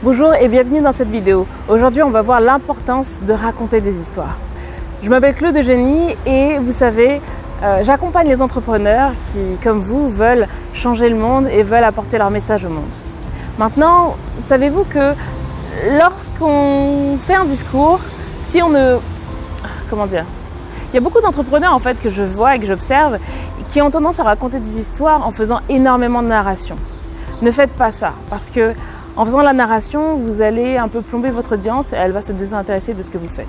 Bonjour et bienvenue dans cette vidéo. Aujourd'hui, on va voir l'importance de raconter des histoires. Je m'appelle Claude Eugénie et vous savez, j'accompagne les entrepreneurs qui, comme vous, veulent changer le monde et veulent apporter leur message au monde. Maintenant, savez-vous que lorsqu'on fait un discours, si on ne... Comment dire ? Il y a beaucoup d'entrepreneurs en fait que je vois et que j'observe qui ont tendance à raconter des histoires en faisant énormément de narration. Ne faites pas ça parce que en faisant la narration, vous allez un peu plomber votre audience et elle va se désintéresser de ce que vous faites.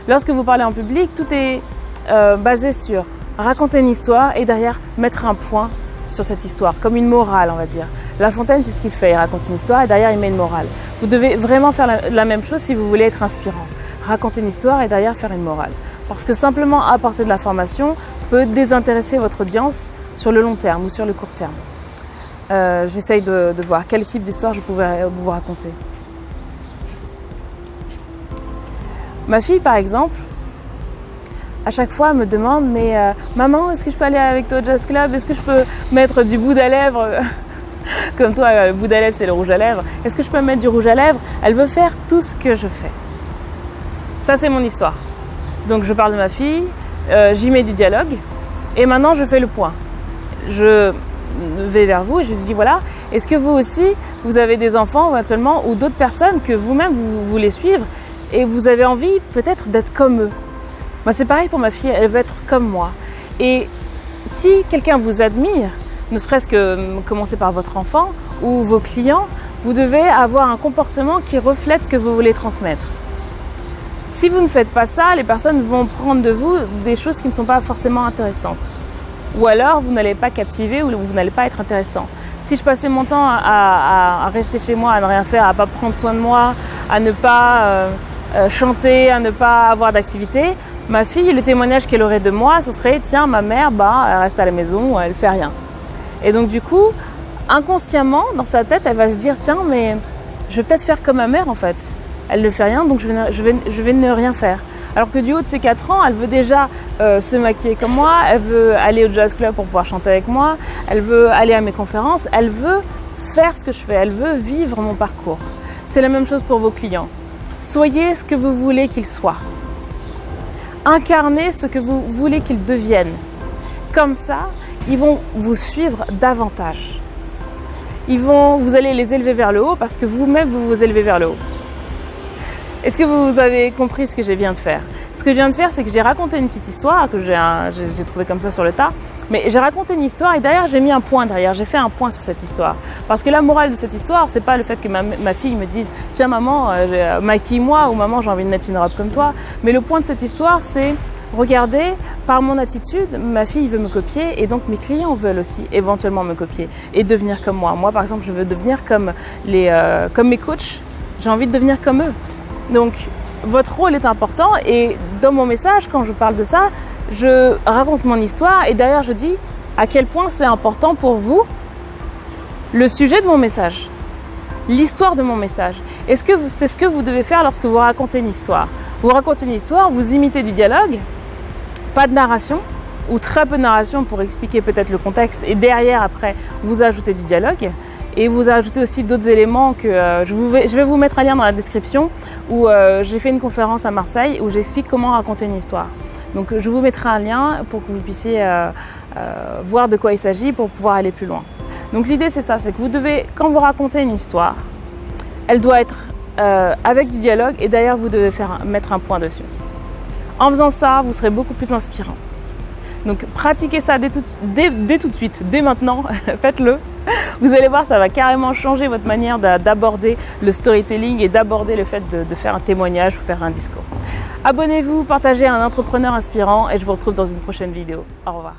Lorsque vous parlez en public, tout est basé sur raconter une histoire et derrière mettre un point sur cette histoire, comme une morale on va dire. La Fontaine, c'est ce qu'il fait, il raconte une histoire et derrière il met une morale. Vous devez vraiment faire la même chose si vous voulez être inspirant. Raconter une histoire et derrière faire une morale. Parce que simplement apporter de l'information peut désintéresser votre audience sur le long terme ou sur le court terme. J'essaye de voir quel type d'histoire je pouvais vous raconter. Ma fille, par exemple, à chaque fois, elle me demande « Mais maman, est-ce que je peux aller avec toi au jazz club? Est-ce que je peux mettre du bout à lèvres ?» Comme toi, le bout à lèvres, c'est le rouge à lèvres. Est-ce que je peux mettre du rouge à lèvres? Elle veut faire tout ce que je fais. Ça, c'est mon histoire. Donc, je parle de ma fille, j'y mets du dialogue et maintenant, je fais le point. Je vais vers vous et je vous dis voilà, est-ce que vous aussi vous avez des enfants éventuellement ou d'autres personnes que vous-même vous voulez suivre et vous avez envie peut-être d'être comme eux? Moi c'est pareil pour ma fille, elle veut être comme moi. Et si quelqu'un vous admire, ne serait-ce que commencer par votre enfant ou vos clients, vous devez avoir un comportement qui reflète ce que vous voulez transmettre. Si vous ne faites pas ça, les personnes vont prendre de vous des choses qui ne sont pas forcément intéressantes. Ou alors, vous n'allez pas captiver ou vous n'allez pas être intéressant. Si je passais mon temps à rester chez moi, à ne rien faire, à ne pas prendre soin de moi, à ne pas chanter, à ne pas avoir d'activité, ma fille, le témoignage qu'elle aurait de moi, ce serait « Tiens, ma mère, elle reste à la maison, elle fait rien. » Et donc du coup, inconsciemment, dans sa tête, elle va se dire « Tiens, mais je vais peut-être faire comme ma mère en fait. Elle ne fait rien, donc je vais ne rien faire. » Alors que du haut de ses 4 ans, elle veut déjà se maquiller comme moi, elle veut aller au jazz club pour pouvoir chanter avec moi, elle veut aller à mes conférences, elle veut faire ce que je fais, elle veut vivre mon parcours. C'est la même chose pour vos clients. Soyez ce que vous voulez qu'ils soient. Incarnez ce que vous voulez qu'ils deviennent. Comme ça, ils vont vous suivre davantage. Vous allez les élever vers le haut parce que vous-même, vous vous élevez vers le haut. Est-ce que vous avez compris ce que je viens de faire? Ce que je viens de faire, c'est que j'ai raconté une petite histoire que j'ai trouvée comme ça sur le tas. Mais j'ai raconté une histoire et derrière, j'ai mis un point derrière. J'ai fait un point sur cette histoire. Parce que la morale de cette histoire, c'est pas le fait que ma fille me dise « Tiens maman, maquille-moi » ou « Maman, j'ai envie de mettre une robe comme toi ». Mais le point de cette histoire, c'est « Regardez, par mon attitude, ma fille veut me copier et donc mes clients veulent aussi éventuellement me copier et devenir comme moi. Moi, par exemple, je veux devenir comme mes coachs. J'ai envie de devenir comme eux. » Donc, votre rôle est important et dans mon message, quand je parle de ça, je raconte mon histoire et derrière je dis à quel point c'est important pour vous le sujet de mon message, l'histoire de mon message. Est-ce que c'est ce que vous devez faire lorsque vous racontez une histoire? Vous racontez une histoire, vous imitez du dialogue, pas de narration ou très peu de narration pour expliquer peut-être le contexte et derrière après vous ajoutez du dialogue. Et vous ajoutez aussi d'autres éléments que je vais vous mettre un lien dans la description où j'ai fait une conférence à Marseille où j'explique comment raconter une histoire. Donc je vous mettrai un lien pour que vous puissiez voir de quoi il s'agit pour pouvoir aller plus loin. Donc l'idée c'est ça, c'est que vous devez, quand vous racontez une histoire, elle doit être avec du dialogue et d'ailleurs vous devez mettre un point dessus. En faisant ça, vous serez beaucoup plus inspirant. Donc pratiquez ça dès tout de suite, dès maintenant, faites-le. Vous allez voir, ça va carrément changer votre manière d'aborder le storytelling et d'aborder le fait de faire un témoignage ou faire un discours. Abonnez-vous, partagez un entrepreneur inspirant et je vous retrouve dans une prochaine vidéo. Au revoir.